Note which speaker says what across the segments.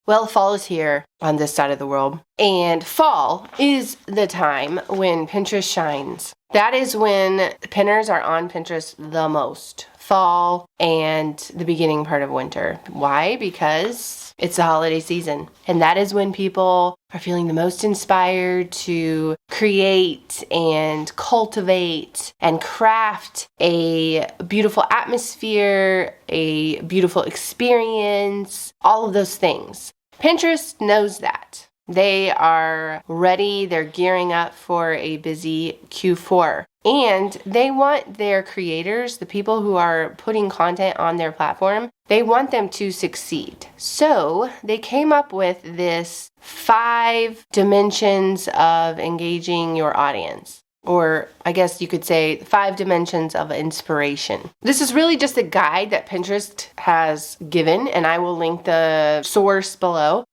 Speaker 1: Well, fall is here on this side of the world, and fall is the time when Pinterest shines. That is when pinners are on Pinterest the most. Fall and the beginning part of winter. Why? Because it's the holiday season, and that is when people are feeling the most inspired to create and cultivate and craft a beautiful atmosphere, a beautiful experience, all of those things. Pinterest knows that. They are ready, they're gearing up for a busy Q4. And they want their creators, the people who are putting content on their platform, they want them to succeed. So they came up with this 5 dimensions of engaging your audience. Or I guess you could say 5 dimensions of inspiration. This is really just a guide that Pinterest has given, and I will link the source below.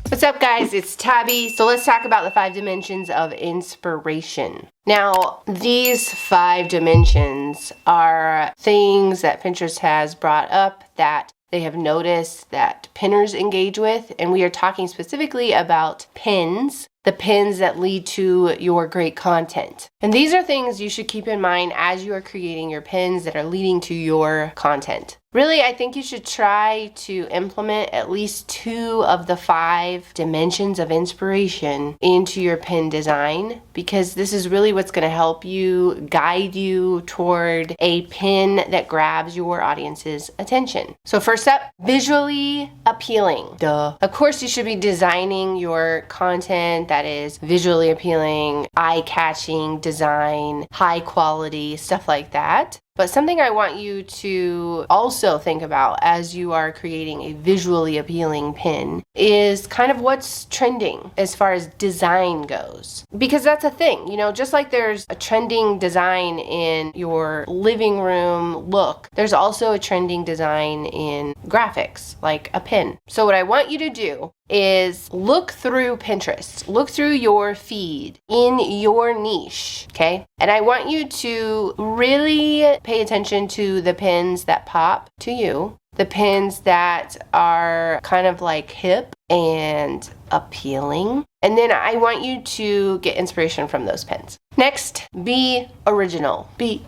Speaker 1: What's up, guys? It's Tabby. So let's talk about the 5 dimensions of inspiration. Now, these 5 dimensions are things that Pinterest has brought up that they have noticed that pinners engage with, and we are talking specifically about pins, the pins that lead to your great content. And these are things you should keep in mind as you are creating your pins that are leading to your content. Really, I think you should try to implement at least 2 of the 5 dimensions of inspiration into your pin design, because this is really what's going to help you guide you toward a pin that grabs your audience's attention. So first up, visually appealing. Duh. Of course, you should be designing your content that is visually appealing, eye-catching design, high quality, stuff like that. But something I want you to also think about as you are creating a visually appealing pin is kind of what's trending as far as design goes. Because that's a thing, just like there's a trending design in your living room look, there's also a trending design in graphics, like a pin. So what I want you to do is look through Pinterest, look through your feed in your niche, okay? And I want you to really pay attention to the pins that pop to you, the pins that are kind of like hip and appealing. And then I want you to get inspiration from those pins. Next, be original. Be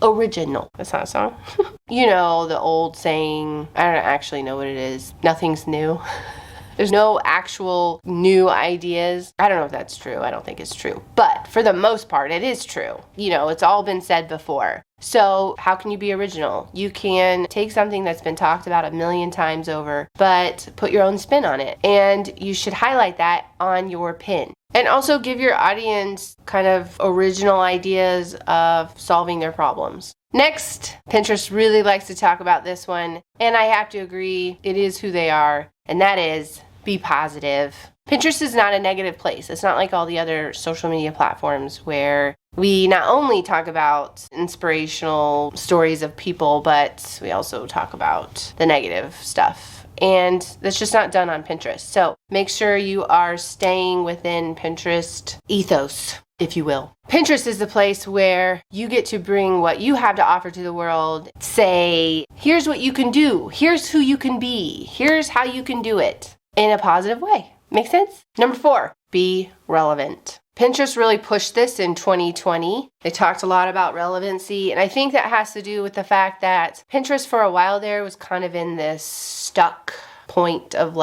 Speaker 1: original. That's not a song. You know, the old saying, I don't actually know what it is. Nothing's new. There's no actual new ideas. I don't know if that's true. I don't think it's true. But for the most part, it is true. It's all been said before. So how can you be original? You can take something that's been talked about a million times over, but put your own spin on it. And you should highlight that on your pin. And also give your audience kind of original ideas of solving their problems. Next, Pinterest really likes to talk about this one, and I have to agree, it is who they are, and that is be positive. Pinterest is not a negative place. It's not like all the other social media platforms where we not only talk about inspirational stories of people, but we also talk about the negative stuff. And that's just not done on Pinterest. So make sure you are staying within Pinterest ethos, if you will. Pinterest is the place where you get to bring what you have to offer to the world. Say, here's what you can do. Here's who you can be. Here's how you can do it in a positive way. Make sense? Number 4, be relevant. Pinterest really pushed this in 2020. They talked a lot about relevancy, and I think that has to do with the fact that Pinterest for a while there was kind of in this stuck point of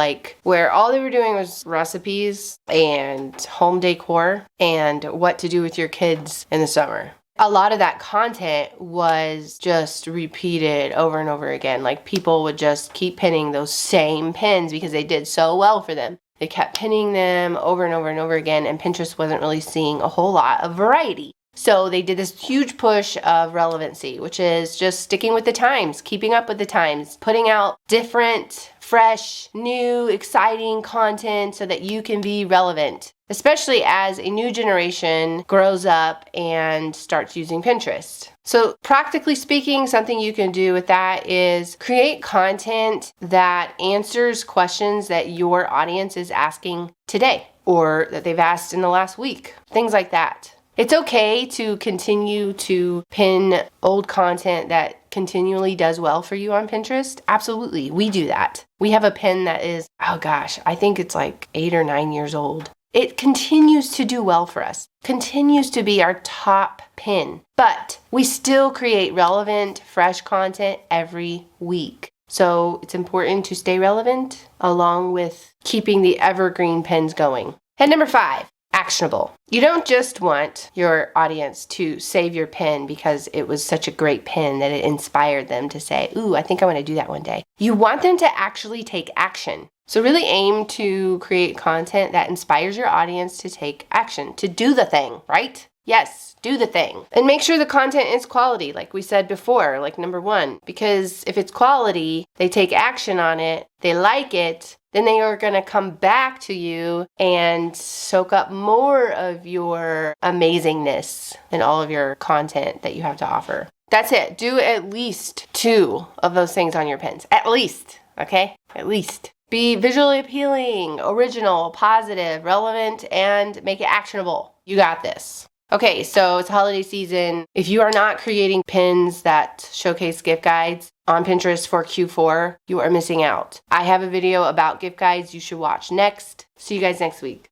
Speaker 1: where all they were doing was recipes and home decor and what to do with your kids in the summer. A lot of that content was just repeated over and over again. People would just keep pinning those same pins because they did so well for them. They kept pinning them over and over and over again, and Pinterest wasn't really seeing a whole lot of variety. So they did this huge push of relevancy, which is just sticking with the times, keeping up with the times, putting out different, fresh, new, exciting content so that you can be relevant, especially as a new generation grows up and starts using Pinterest. So practically speaking, something you can do with that is create content that answers questions that your audience is asking today or that they've asked in the last week, things like that. It's okay to continue to pin old content that continually does well for you on Pinterest. Absolutely, we do that. We have a pin that is, oh gosh, I think it's like 8 or 9 years old. It continues to do well for us, continues to be our top pin, but we still create relevant, fresh content every week. So it's important to stay relevant along with keeping the evergreen pins going. And number 5, actionable. You don't just want your audience to save your pin because it was such a great pin that it inspired them to say, ooh, I think I want to do that one day. You want them to actually take action. So really aim to create content that inspires your audience to take action, to do the thing, right? Yes, do the thing. And make sure the content is quality, like we said before, like number 1. Because if it's quality, they take action on it, they like it, then they are going to come back to you and soak up more of your amazingness and all of your content that you have to offer. That's it. Do at least 2 of those things on your pins. At least, okay? At least. Be visually appealing, original, positive, relevant, and make it actionable. You got this. Okay, so it's holiday season. If you are not creating pins that showcase gift guides on Pinterest for Q4, you are missing out. I have a video about gift guides you should watch next. See you guys next week.